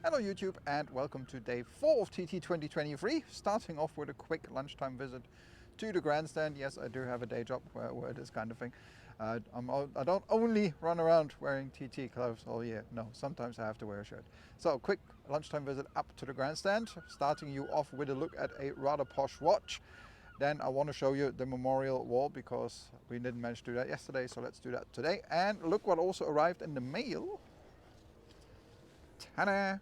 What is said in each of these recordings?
Hello YouTube and welcome to day 4 of TT 2023, starting off with a quick lunchtime visit to the Grandstand. Yes, I do have a day job where this kind of thing. I don't only run around wearing TT clothes all year. No, sometimes I have to wear a shirt. So quick lunchtime visit up to the Grandstand, starting you off with a look at a rather posh watch. Then I want to show you the memorial wall because we didn't manage to do that yesterday, so let's do that today. And look what also arrived in the mail. Ta-da!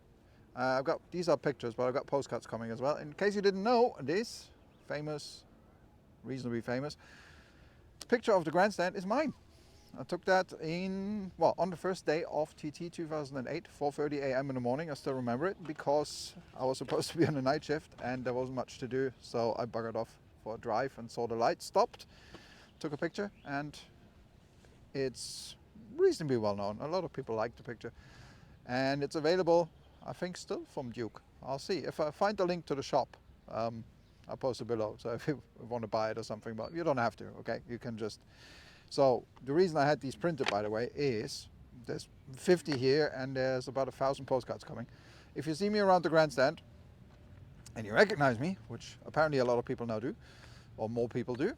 These are pictures, but I've got postcards coming as well. In case you didn't know, this famous, reasonably famous, picture of the Grandstand is mine. I took that on the first day of TT 2008, 4:30 a.m. in the morning. I still remember it because I was supposed to be on a night shift and there wasn't much to do. So I buggered off for a drive and saw the light, stopped, took a picture, and it's reasonably well known. A lot of people like the picture. And it's available, I think, still from Duke. I'll see. If I find the link to the shop, I'll post it below. So if you want to buy it or something, but you don't have to, okay? You can just... So the reason I had these printed, by the way, is there's 50 here and there's about 1,000 postcards coming. If you see me around the Grandstand and you recognize me, which apparently a lot of people now do, or more people do,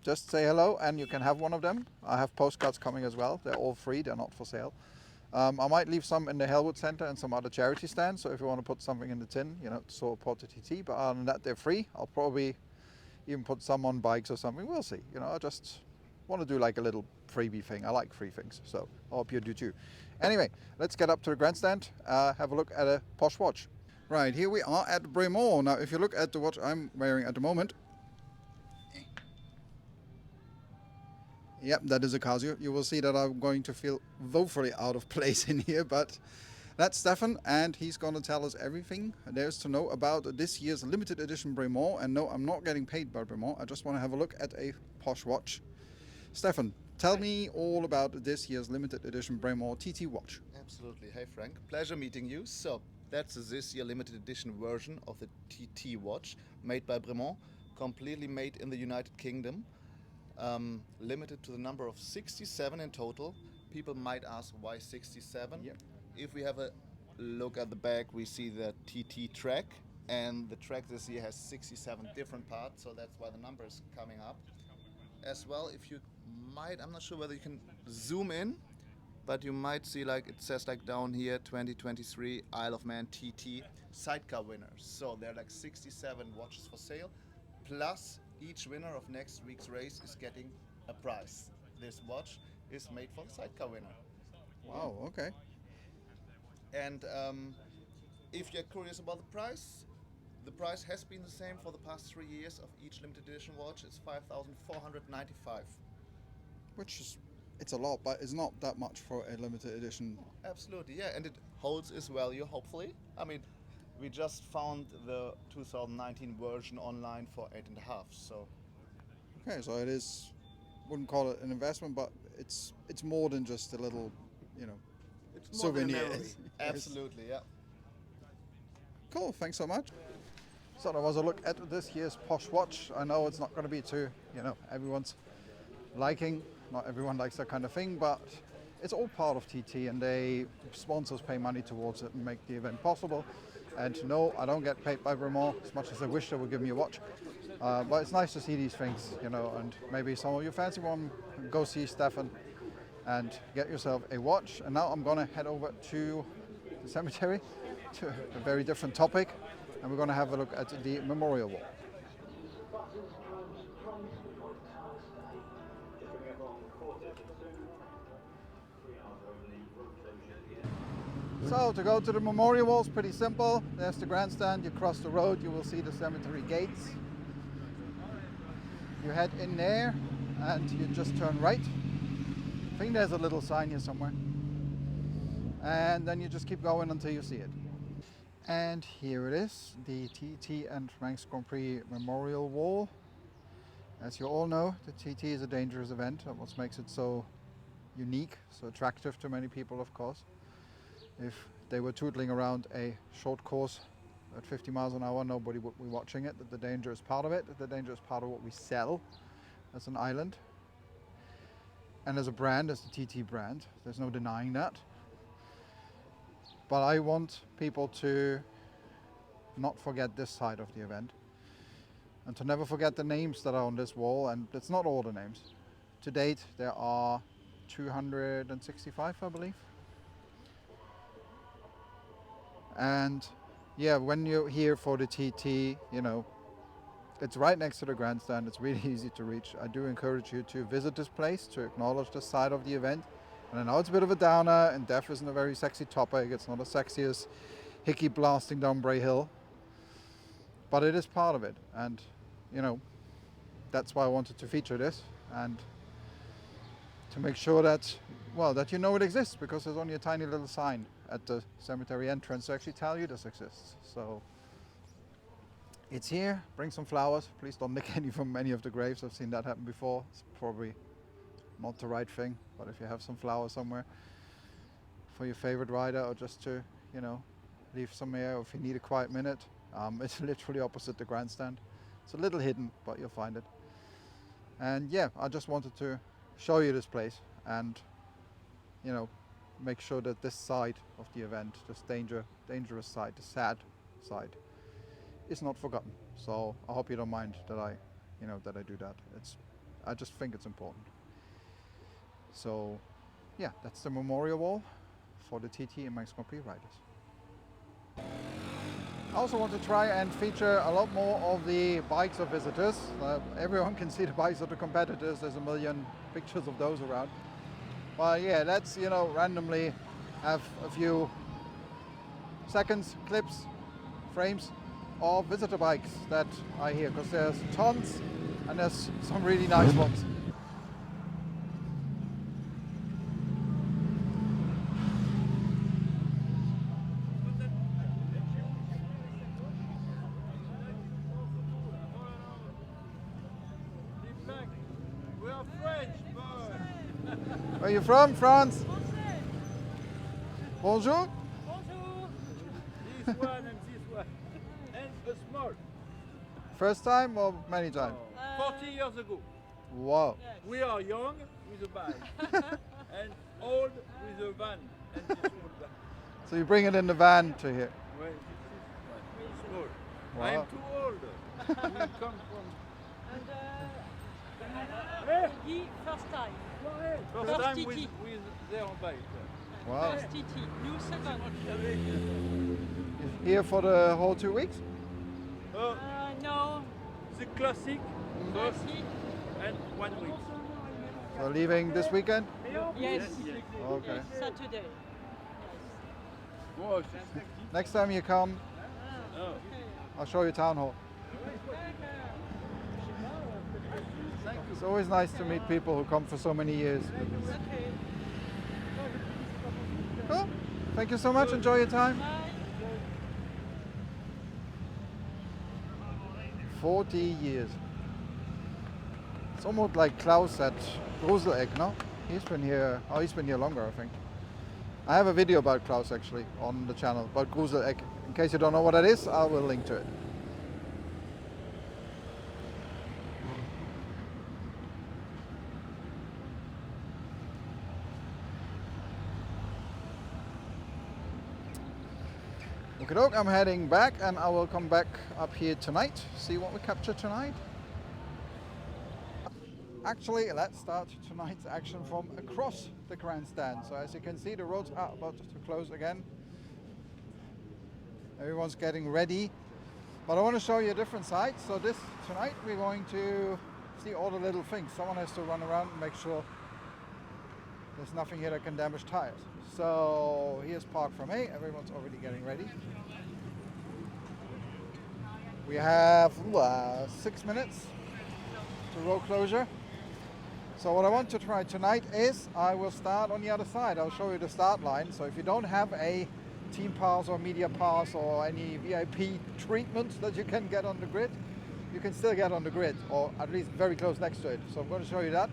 just say hello and you can have one of them. I have postcards coming as well. They're all free, they're not for sale. I might leave some in the Hellwood Center and some other charity stands, so if you want to put something in the tin, to support the TT, but other than that, they're free. I'll probably even put some on bikes or something, we'll see. I just want to do like a little freebie thing. I like free things, so I hope you do too. Anyway, let's get up to the Grandstand, have a look at a Posh watch. Right, here we are at Bremont. Now, if you look at the watch I'm wearing at the moment, yep, that is a Casio. You will see that I'm going to feel woefully out of place in here, but that's Stefan, and he's going to tell us everything there's to know about this year's limited edition Bremont. And no, I'm not getting paid by Bremont. I just want to have a look at a Posh watch. Stefan, tell me all about this year's limited edition Bremont TT watch. Absolutely. Hey Frank, pleasure meeting you. So that's this year limited edition version of the TT watch made by Bremont, completely made in the United Kingdom. Limited to the number of 67 in total. People might ask why 67. Yep. If we have a look at the back, we see the TT track, and the track this year has 67 different parts, so that's why the number is coming up. As well, if you might, I'm not sure whether you can zoom in, but you might see it says down here 2023 Isle of Man TT sidecar winners. So there are 67 watches for sale, plus each winner of next week's race is getting a prize. This watch is made for the sidecar winner. Wow, okay. And if you're curious about the price has been the same for the past 3 years of each limited edition watch. It's 5,495. Which is, it's a lot, but it's not that much for a limited edition. Absolutely, yeah, and it holds its value, hopefully. I mean, we just found the 2019 version online for 8.5, so... Okay, so it is, wouldn't call it an investment, but it's more than just a little, It's more than a souvenir. memory. Absolutely, yeah. Cool, thanks so much. So there was a look at this year's Posh watch. I know it's not going to be to, everyone's liking. Not everyone likes that kind of thing, but it's all part of TT and sponsors pay money towards it and make the event possible. And no, I don't get paid by Bremont as much as I wish they would give me a watch. But it's nice to see these things, and maybe some of you fancy one, go see Stefan and get yourself a watch. And now I'm going to head over to the cemetery, to a very different topic, and we're going to have a look at the memorial wall. So to go to the memorial wall is pretty simple. There's the Grandstand, you cross the road, you will see the cemetery gates. You head in there and you just turn right. I think there's a little sign here somewhere. And then you just keep going until you see it. And here it is, the TT and Manx Grand Prix Memorial Wall. As you all know, the TT is a dangerous event. That's what makes it so unique, so attractive to many people, of course. If they were tootling around a short course at 50 miles an hour, nobody would be watching it. The danger is part of it. The danger is part of what we sell as an island. And as a brand, as the TT brand, there's no denying that. But I want people to not forget this side of the event and to never forget the names that are on this wall, and it's not all the names. To date there are 265, I believe. And yeah, when you're here for the TT, you know, it's right next to the grandstand. It's really easy to reach. I do encourage you to visit this place, to acknowledge this side of the event. And I know it's a bit of a downer, and death isn't a very sexy topic. It's not as sexy as Hickey blasting down Bray Hill, but it is part of it. And you know, that's why I wanted to feature this, and to make sure that, well, that you know it exists, because there's only a tiny little sign at the cemetery entrance to actually tell you this exists. So it's here. Bring some flowers. Please don't nick any from any of the graves. I've seen that happen before. It's probably not the right thing, but if you have some flowers somewhere for your favorite rider, or just to, you know, leave some here, or if you need a quiet minute, it's literally opposite the grandstand. It's a little hidden, but you'll find it. And yeah, I just wanted to show you this place and, you know, make sure that this side of the event, this dangerous side, the sad side, is not forgotten. So I hope you don't mind that I do that. I just think it's important. So yeah, that's the memorial wall for the TT and Manx Grand Prix riders. I also want to try and feature a lot more of the bikes of visitors. Everyone can see the bikes of the competitors. There's a million pictures of those around. Well, yeah, let's, you know, randomly have a few seconds, clips, frames of visitor bikes that are here, because there's tons and there's some really nice ones. We are French, boy. Where are you from? France? Bonjour. Bonjour. This one and this one. And a small. First time or many times? 40 years ago. Wow. We are young with a bike. And old with a van. And this small van. So you bring it in the van to here. Well, this is small. Wow. I am too old. We come from... Guy, first time. First time TT. with their bike. Wow. First TT. You second. You're here for the whole 2 weeks? No. The classic first Classic. and 1 week. So leaving this weekend? Yes. Okay. Saturday. Posh. Next time you come, Oh. I'll show you Town Hall. It's always nice to meet people who come for so many years. Okay. Cool. Thank you so much. Enjoy your time. Bye. 40 years. It's almost like Klaus at Gruseleck, no? He's been here longer, I think. I have a video about Klaus actually on the channel, about Gruseleck. In case you don't know what that is, I will link to it. Okey-doke, I'm heading back, and I will come back up here tonight, see what we capture tonight. Actually, let's start tonight's action from across the grandstand. So as you can see, the roads are about to close again. Everyone's getting ready, but I want to show you a different side. So tonight we're going to see all the little things. Someone has to run around and make sure there's nothing here that can damage tires. So here's Park from A. Everyone's already getting ready. We have 6 minutes to road closure. So what I want to try tonight is I will start on the other side. I'll show you the start line. So if you don't have a team pass or media pass or any VIP treatment that you can get on the grid, you can still get on the grid, or at least very close next to it. So I'm going to show you that.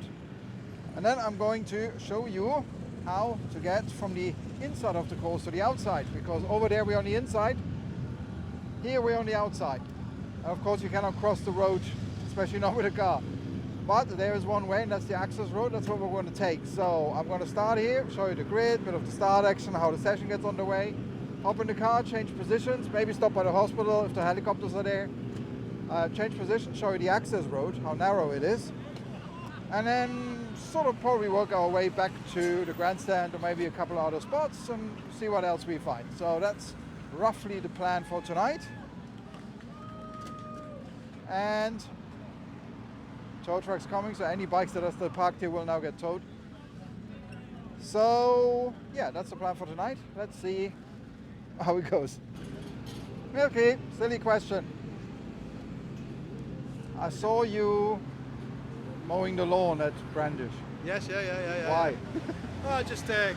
And then I'm going to show you how to get from the inside of the course to the outside, because over there we're on the inside, here we're on the outside. And of course you cannot cross the road, especially not with a car. But there is one way, and that's the access road. That's what we're going to take. So I'm going to start here, show you the grid, bit of the start action, how the session gets underway. hop in the car, change positions, maybe stop by the hospital if the helicopters are there. Change position, show you the access road, how narrow it is. And then sort of probably work our way back to the grandstand or maybe a couple other spots and see what else we find. So that's roughly the plan for tonight. And tow truck's coming, so any bikes that are still parked here will now get towed. So yeah, that's the plan for tonight. Let's see how it goes. Milky, silly question. I saw you mowing the lawn at Brandish. Yes, yeah. Why? Just the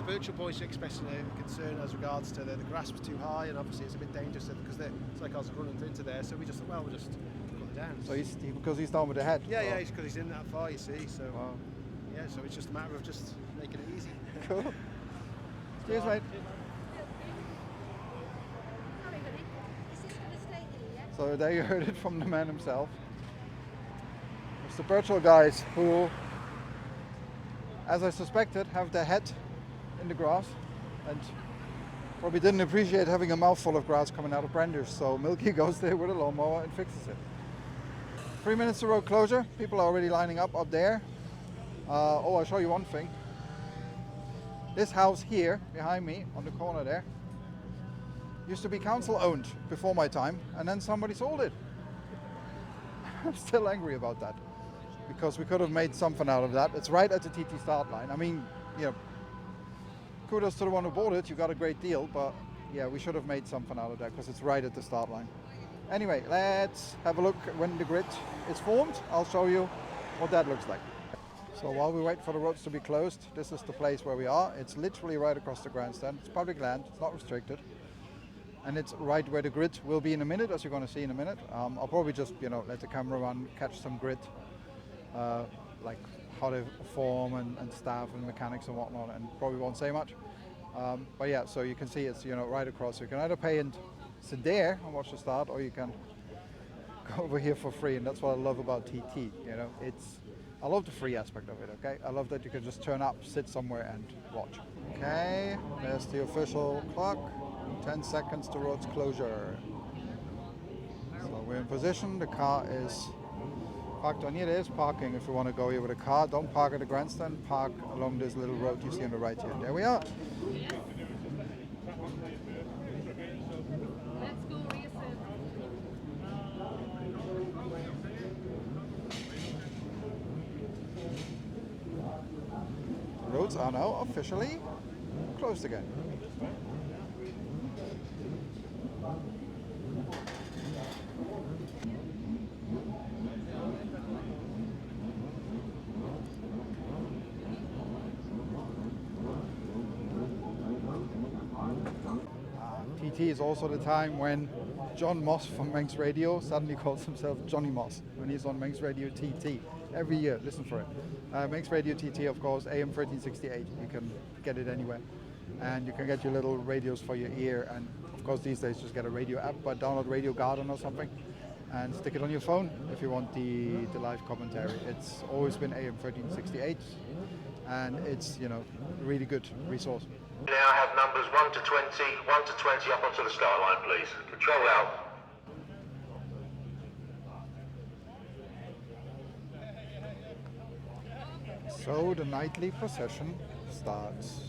virtual boys expressing a concern as regards to the grass was too high, and obviously it's a bit dangerous because it's like I was running into there, so we just thought, well, we'll just cut it down. So because he's down with the head? Yeah, or? because he's in that far, you see, so Wow. yeah, so it's just a matter of just making it easy. Cool. Cheers, mate. Sorry, buddy. Is this going to stay here, yeah? So there you heard it from the man himself. It's the virtual guys who, as I suspected, have their head in the grass and probably didn't appreciate having a mouthful of grass coming out of Brandish. So Milky goes there with a lawnmower and fixes it. 3 minutes to road closure. People are already lining up there. I'll show you one thing. This house here behind me on the corner there used to be council owned before my time, and then somebody sold it. I'm still angry about that because we could have made something out of that. It's right at the TT start line. I mean, you know, kudos to the one who bought it. You got a great deal, but yeah, we should have made something out of that because it's right at the start line. Anyway, let's have a look when the grid is formed. I'll show you what that looks like. So while we wait for the roads to be closed, this is the place where we are. It's literally right across the grandstand. It's public land, it's not restricted. And it's right where the grid will be in a minute, as you're going to see in a minute. I'll probably just, let the cameraman catch some grid, like how they form and staff and mechanics and whatnot, and probably won't say much. But yeah, so you can see it's, right across. You can either pay and sit there and watch the start, or you can go over here for free, and that's what I love about TT. I love the free aspect of it, okay? I love that you can just turn up, sit somewhere and watch. Okay, there's the official clock. 10 seconds to roads closure. So we're in position. The car is parked on here. There's parking if you want to go here with a car. Don't park at the grandstand. Park along this little road you see on the right here. There we are. Let's go racing. The roads are now officially closed again. TT is also the time when John Moss from Manx Radio suddenly calls himself Johnny Moss when he's on Manx Radio TT every year. Listen for it. Manx Radio TT, of course, AM 1368. You can get it anywhere. And you can get your little radios for your ear. And of course, these days, just get a radio app, but download Radio Garden or something and stick it on your phone if you want the live commentary. It's always been AM 1368, and it's, a really good resource. Now have numbers 1 to 20 up onto the start line, please. Control out. So the nightly procession starts.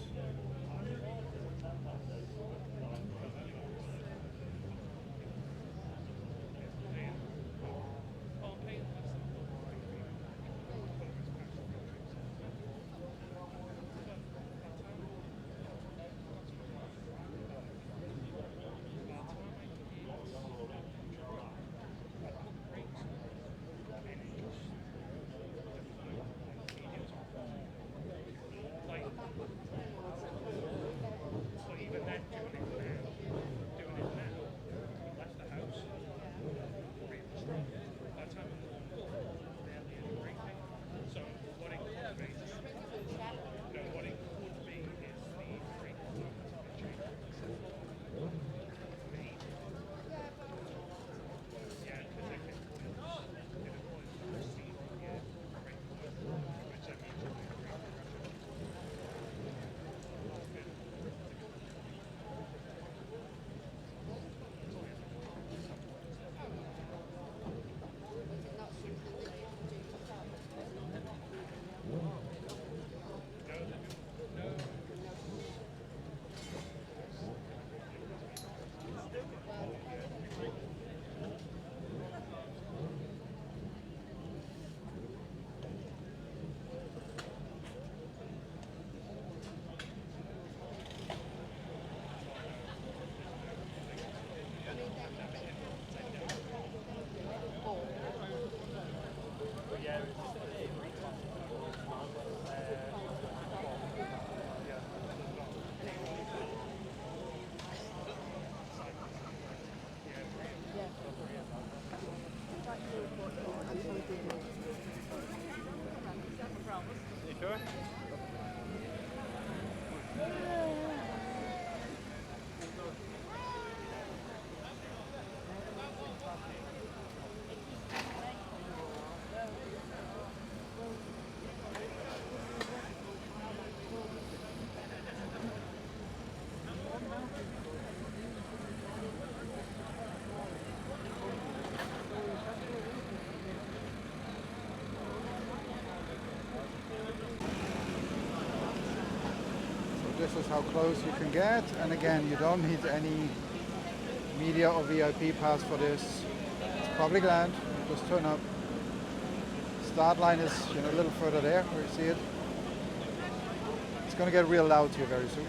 us how close you can get. And again, you don't need any media or VIP pass for this. It's public land. Just turn up. Start line is a little further there where you see it. It's going to get real loud here very soon.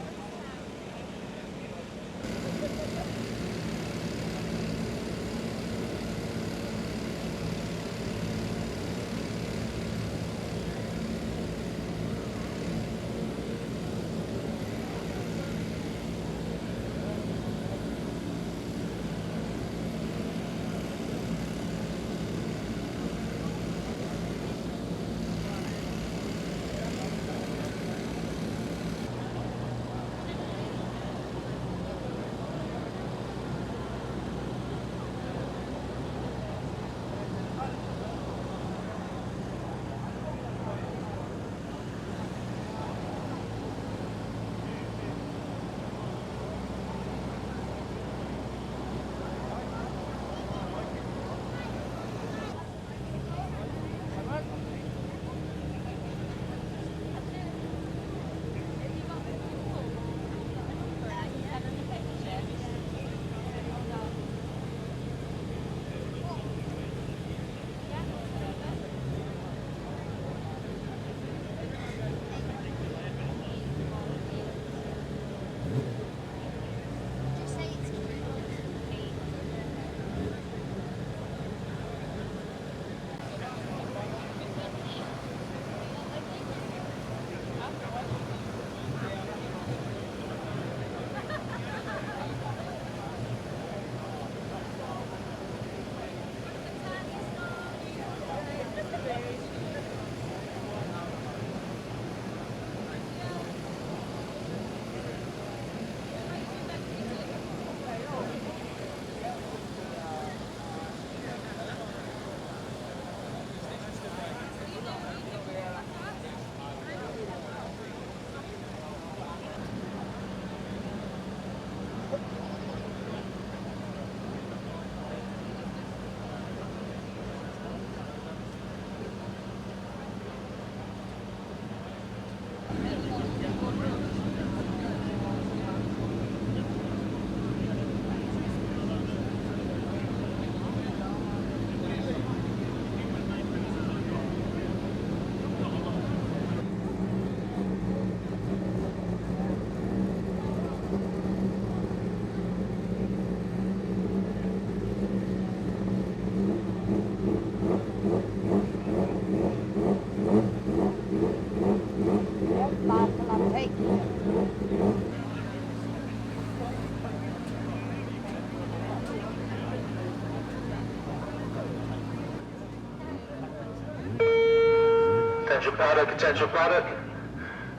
Attention paddock.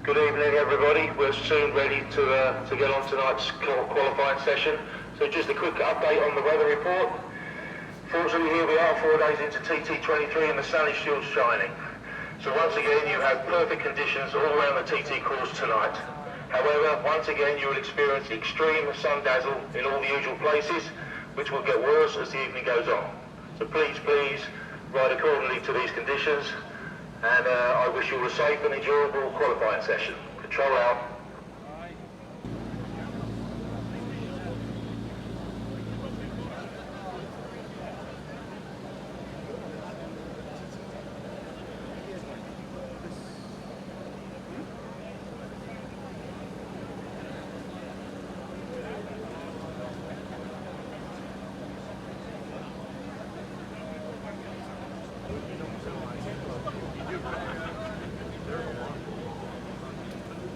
Good evening everybody. We're soon ready to get on tonight's qualifying session. So just a quick update on the weather report. Fortunately here we are 4 days into TT23 and the sun is still shining. So once again you have perfect conditions all around the TT course tonight. However, once again you will experience extreme sun dazzle in all the usual places, which will get worse as the evening goes on. So please ride accordingly to these conditions. And I wish you all a safe and enjoyable qualifying session. Control out.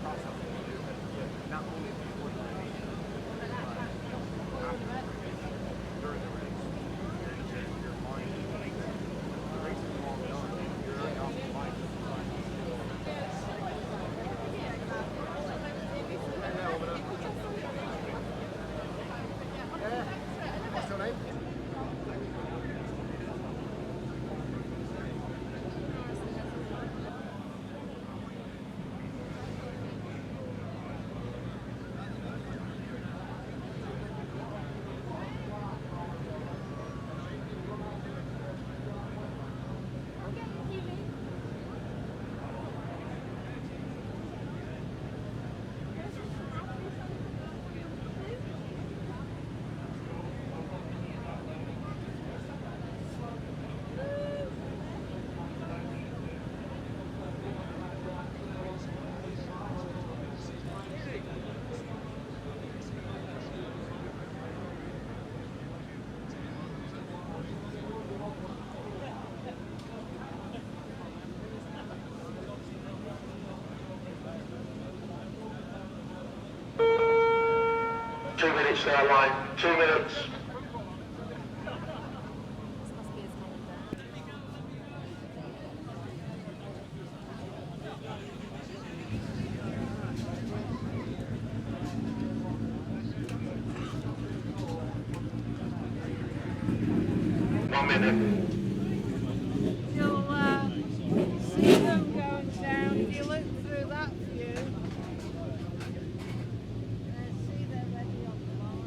Awesome. 2 minutes start line, 2 minutes. You'll see them going down if you look through that view. See they're ready on the line.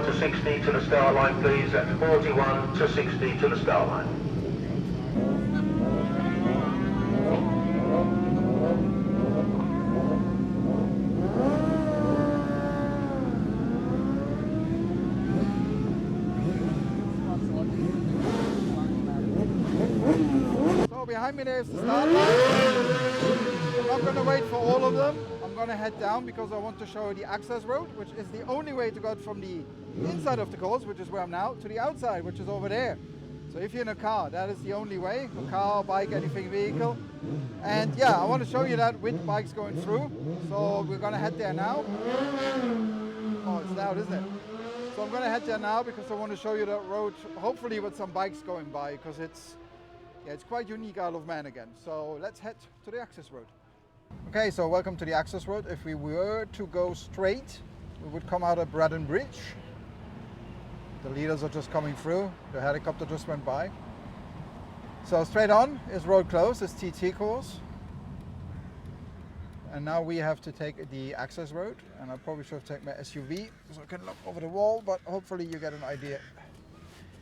To 60 to the start line, please. That's 41 to 60 to the start line. So behind me there's the start line. I'm not going to wait for all of them. I'm going to head down because I want to show you the access road, which is the only way to go from the inside of the course, which is where I'm now, to the outside, which is over there. So if you're in a car, that is the only way. A car, bike, anything vehicle. And yeah, I want to show you that with bikes going through. So we're going to head there now. Oh, it's loud, isn't it? So I'm going to head there now because I want to show you that road, hopefully with some bikes going by, because it's quite unique Isle of Man again. So let's head to the access road. Okay, so welcome to the access road. If we were to go straight, we would come out of Braddon Bridge. The leaders are just coming through. The helicopter just went by. So straight on is road closed, it's TT course. And now we have to take the access road. And I probably should have taken my SUV so I can look over the wall, but hopefully you get an idea.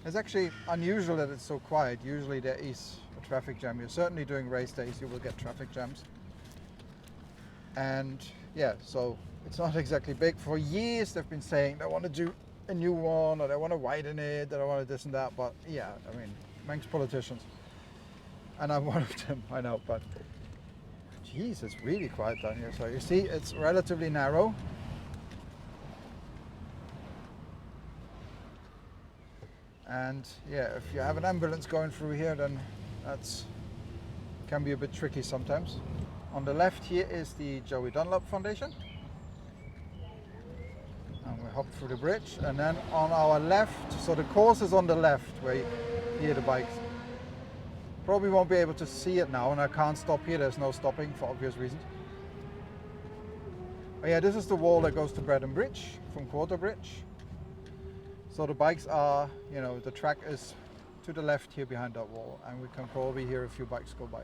It's actually unusual that it's so quiet. Usually there is a traffic jam. You're certainly during race days you will get traffic jams. And yeah, so it's not exactly big. For years they've been saying they want to do a new one, or they want to widen it, or they want to this and that, but yeah, I mean, Manx politicians. And I'm one of them, I know, but geez, it's really quiet down here. So you see, it's relatively narrow. And yeah, if you have an ambulance going through here, then that's can be a bit tricky sometimes. On the left here is the Joey Dunlop Foundation. And we hop through the bridge, and then on our left, so the course is on the left where you hear the bikes. Probably won't be able to see it now, and I can't stop here, there's no stopping for obvious reasons. Oh yeah, this is the wall that goes to Bredon Bridge from Quarter Bridge. So the bikes are, you know, the track is to the left here behind that wall, and we can probably hear a few bikes go by.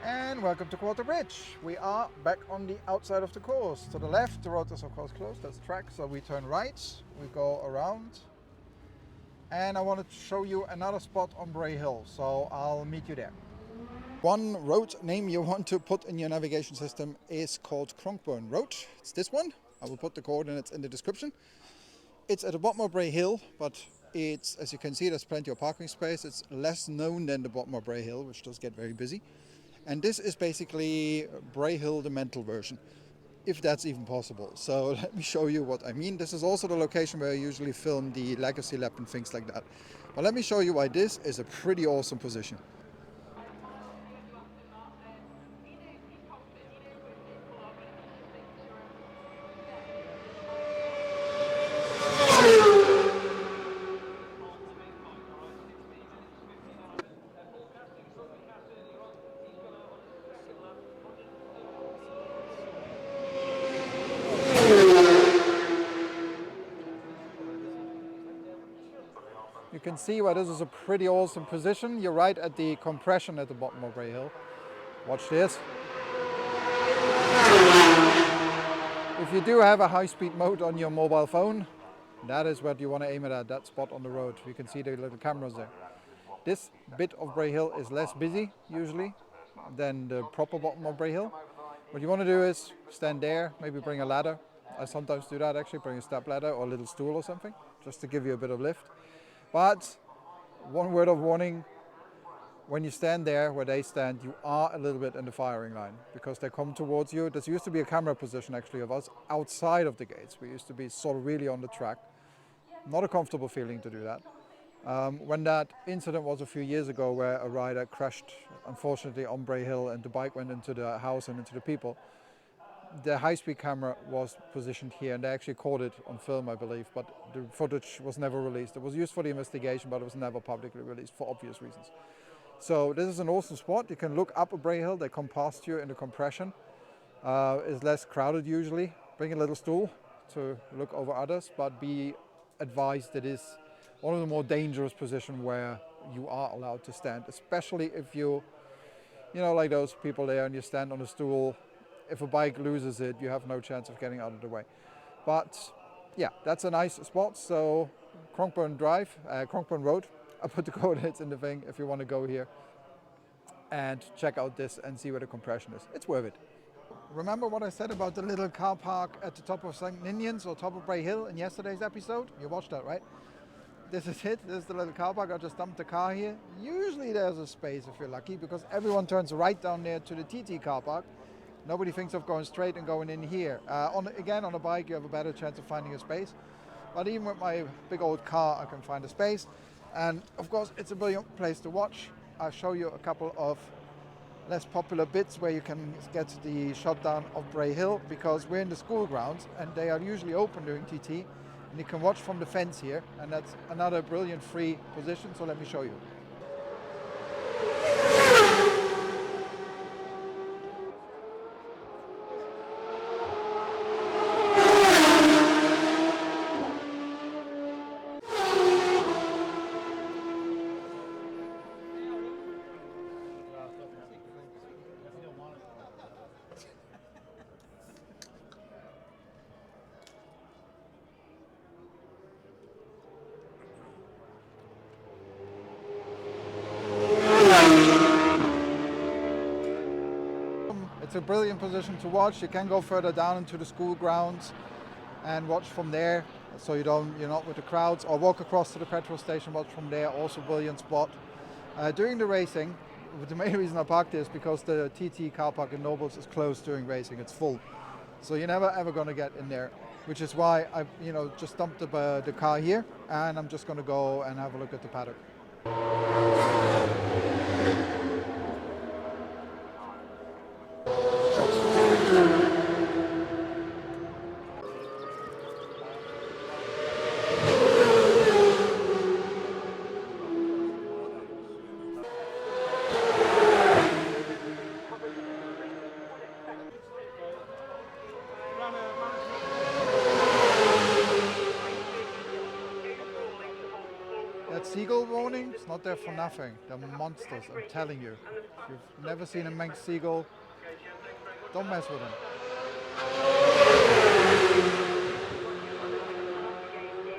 And welcome to Quarter Bridge. We are back on the outside of the course. To the left, the road is of course closed, that's track, so we turn right, we go around. And I wanted to show you another spot on Bray Hill, so I'll meet you there. One road name you want to put in your navigation system is called Cronkbourne Road. It's this one. I will put the coordinates in the description. It's at the bottom of Bray Hill, but it's, as you can see, there's plenty of parking space. It's less known than the bottom of Bray Hill, which does get very busy. And this is basically Bray Hill, the mental version, if that's even possible. So let me show you what I mean. This is also the location where I usually film the Legacy Lap and things like that. But let me show you why this is a pretty awesome position. You can see why this is a pretty awesome position. You're right at the compression at the bottom of Bray Hill. Watch this. If you do have a high-speed mode on your mobile phone, that is what you want to aim it at, that spot on the road. You can see the little cameras there. This bit of Bray Hill is less busy, usually, than the proper bottom of Bray Hill. What you want to do is stand there, maybe bring a ladder. I sometimes do that actually, bring a step ladder or a little stool or something, just to give you a bit of lift. But one word of warning, when you stand there where they stand, you are a little bit in the firing line because they come towards you. This used to be a camera position actually of us outside of the gates. We used to be sort of really on the track. Not a comfortable feeling to do that. When that incident was a few years ago where a rider crashed unfortunately on Bray Hill and the bike went into the house and into the people, the high-speed camera was positioned here and they actually caught it on film, I believe, but the footage was never released. It was used for the investigation, but it was never publicly released for obvious reasons. So this is an awesome spot. You can look up at Bray Hill, they come past you in the compression. It's less crowded usually. Bring a little stool to look over others, but be advised it is one of the more dangerous positions where you are allowed to stand, especially if you know, like those people there and you stand on a stool. If a bike loses it, you have no chance of getting out of the way. But yeah, that's a nice spot. So Cronkbourne Road. I'll put the coordinates in the thing if you want to go here and check out this and see where the compression is. It's worth it. Remember what I said about the little car park at the top of St. Ninians or top of Bray Hill in yesterday's episode? You watched that, right? This is it. This is the little car park. I just dumped the car here. Usually there's a space if you're lucky because everyone turns right down there to the TT car park. Nobody thinks of going straight and going in here. On a bike you have a better chance of finding a space. But even with my big old car I can find a space. And of course it's a brilliant place to watch. I'll show you a couple of less popular bits where you can get the shutdown of Bray Hill because we're in the school grounds and they are usually open during TT. And you can watch from the fence here and that's another brilliant free position, so let me show you. It's a brilliant position to watch. You can go further down into the school grounds and watch from there. so you're not with the crowds, or walk across to the petrol station, watch from there, also brilliant spot. During the racing, the main reason I parked here is because the TT car park in Nobles is closed during racing, it's full. So you're never ever going to get in there, which is why I just dumped the car here, and I'm just going to go and have a look at the paddock. That seagull warning, it's not there for nothing. They're monsters, I'm telling you. If you've never seen a Manx seagull, don't mess with them.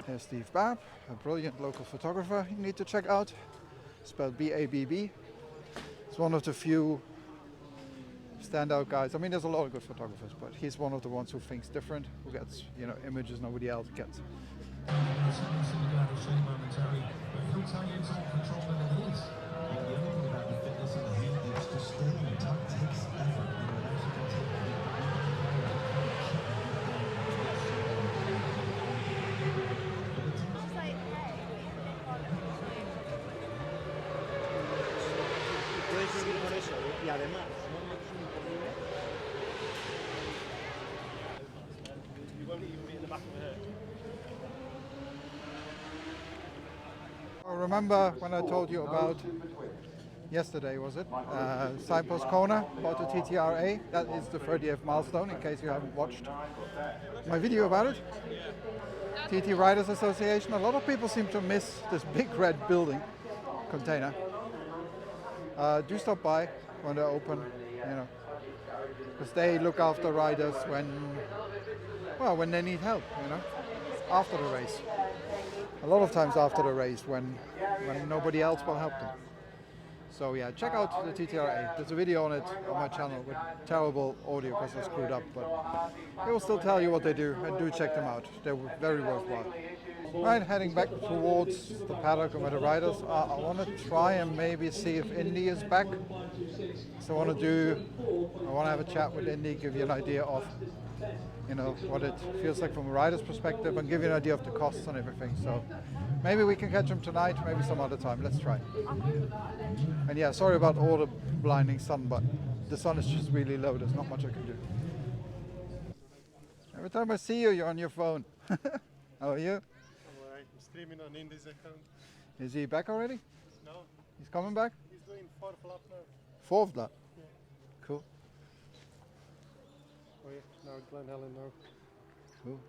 Here's Steve Babb, a brilliant local photographer you need to check out. Spelled B-A-B-B. He's one of the few standout guys. I mean, there's a lot of good photographers, but he's one of the ones who thinks different, who gets, images nobody else gets. Y además, you won't even be in the back of her. Remember when I told you about, yesterday was it, Signpost Corner, about the TTRA? That is the 30th milestone, in case you haven't watched my video about it. TT Riders Association. A lot of people seem to miss this big red building container. Do stop by when they're open, because they look after riders when they need help, after the race. A lot of times after the race when nobody else will help them. So yeah, check out the TTRA. There's a video on it on my channel with terrible audio because they're screwed up, but they will still tell you what they do, and do check them out. They're very worthwhile. Right, heading back towards the paddock and where the riders are. I want to try and maybe see if Indy is back. So I want to have a chat with Indy, give you an idea of what it feels like from a rider's perspective, and give you an idea of the costs and everything. So maybe we can catch him tonight, maybe some other time. Let's try. And yeah, sorry about all the blinding sun, but the sun is just really low. There's not much I can do. Every time I see you, you're on your phone. How are you? I'm alright. I'm streaming on Indy's account. Is he back already? No, He's coming back? he's doing 4th lap now. Fourth lap? Yeah. Cool. Oh yeah, now Glen Helen now. Cool.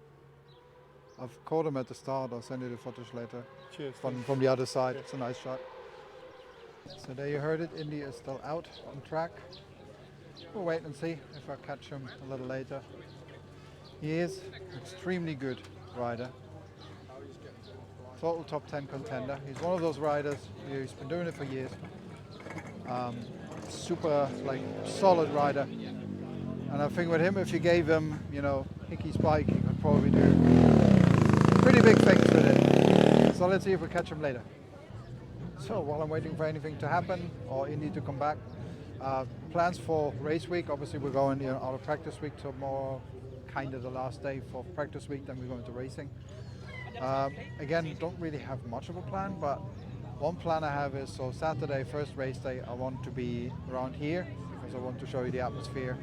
I've caught him at the start. I'll send you the footage later. Cheers. From the other side. It's a nice shot. So there you heard it. Indy is still out on track. We'll wait and see if I catch him a little later. He is extremely good rider. Total top 10 contender. He's one of those riders. He's been doing it for years. Super solid rider. And I think with him, if you gave him, Hickey Spike, he could probably do pretty big things with it. So let's see if we catch him later. So while I'm waiting for anything to happen or Indy to come back, plans for race week. Obviously we're going out of practice week tomorrow, kind of the last day for practice week, then we're going to racing. Again, don't really have much of a plan, but one plan I have is, so Saturday, first race day, I want to be around here because I want to show you the atmosphere,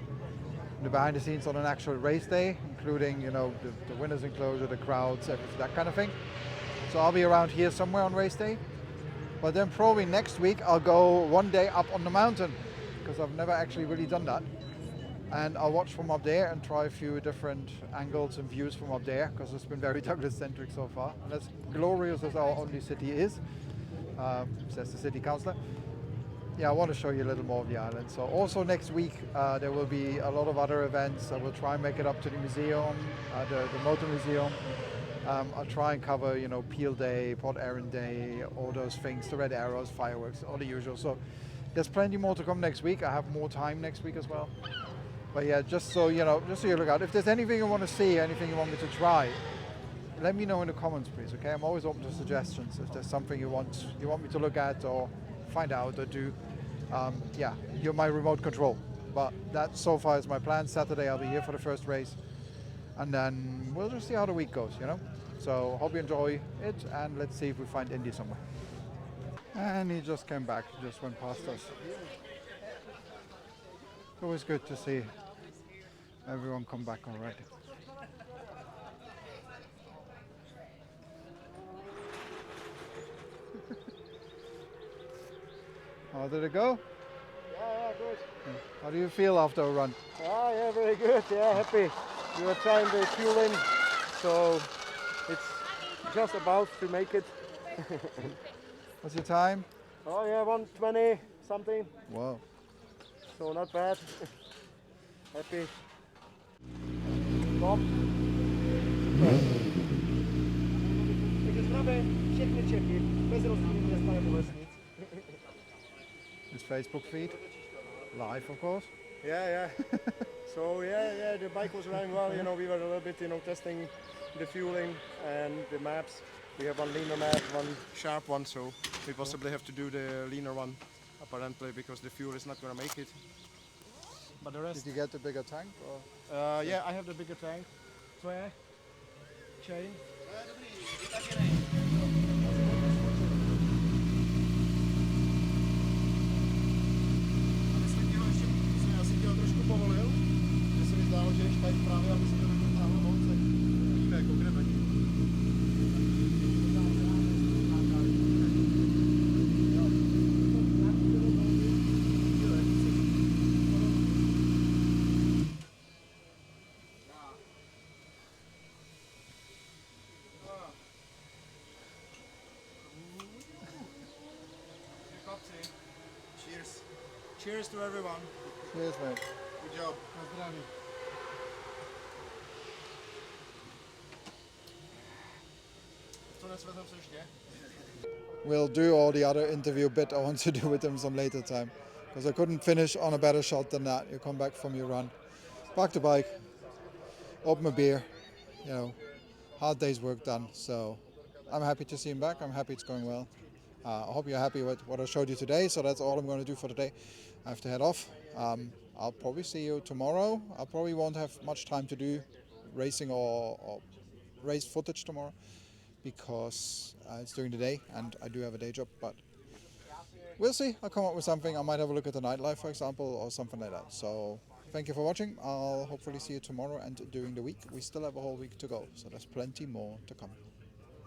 the behind the scenes on an actual race day, including the winners enclosure, the crowds, everything, that kind of thing. So I'll be around here somewhere on race day. But then probably next week I'll go one day up on the mountain because I've never actually really done that. And I'll watch from up there and try a few different angles and views from up there because it's been very Douglas-centric so far. And as glorious as our only city is, says the city councillor, yeah, I want to show you a little more of the island. So also next week there will be a lot of other events. I will try and make it up to the museum, the motor museum. I'll try and cover, Peel Day, Port Erin Day, all those things, the Red Arrows, fireworks, all the usual. So there's plenty more to come next week. I have more time next week as well. But yeah, just so you look out. If there's anything you want to see, anything you want me to try, let me know in the comments, please. Okay, I'm always open to suggestions. If there's something you want me to look at or find out or do, yeah, you're my remote control. But that so far is my plan. Saturday I'll be here for the first race, and then we'll just see how the week goes. You know. So hope you enjoy it, and let's see if we find Indy somewhere. And he just came back, just went past us. It's always good to see everyone come back all right. How did it go? Yeah, good. How do you feel after a run? Yeah, very good. Yeah, happy. We were trying the fueling, so it's just about to make it. What's your time? Oh yeah, 120 something. Wow. So not bad. Happy. Stop. Jakieś prawe, všechny Čechy, bez rozdílu města nebo vesnic. His Facebook feed, live of course. Yeah. So yeah, the bike was running well. You know, we were a little bit, testing the fueling and the maps. We have one leaner map, one sharp one, so we possibly have to do the leaner one, apparently, because the fuel is not going to make it. But the rest... Did you get the bigger tank? Or? Yeah, I have the bigger tank. Square, chain. Já si chtěl trošku povolil, že se mi zdálo, že když tady právě, aby se to nedotáhlo moc, tak víme, jako kde není. Cheers to everyone. Cheers, mate. Good job. Co nesvezem se ještě? We'll do all the other interview bit I want to do with him some later time, because I couldn't finish on a better shot than that. You come back from your run, park the bike, open a beer, hard day's work done. So I'm happy to see him back. I'm happy it's going well. I hope you're happy with what I showed you today. So that's all I'm going to do for today. I have to head off. I'll probably see you tomorrow. I probably won't have much time to do racing or race footage tomorrow, because it's during the day and I do have a day job, but we'll see. I'll come up with something. I might have a look at the nightlife, for example, or something like that. So thank you for watching. I'll hopefully see you tomorrow, and during the week we still have a whole week to go, so there's plenty more to come.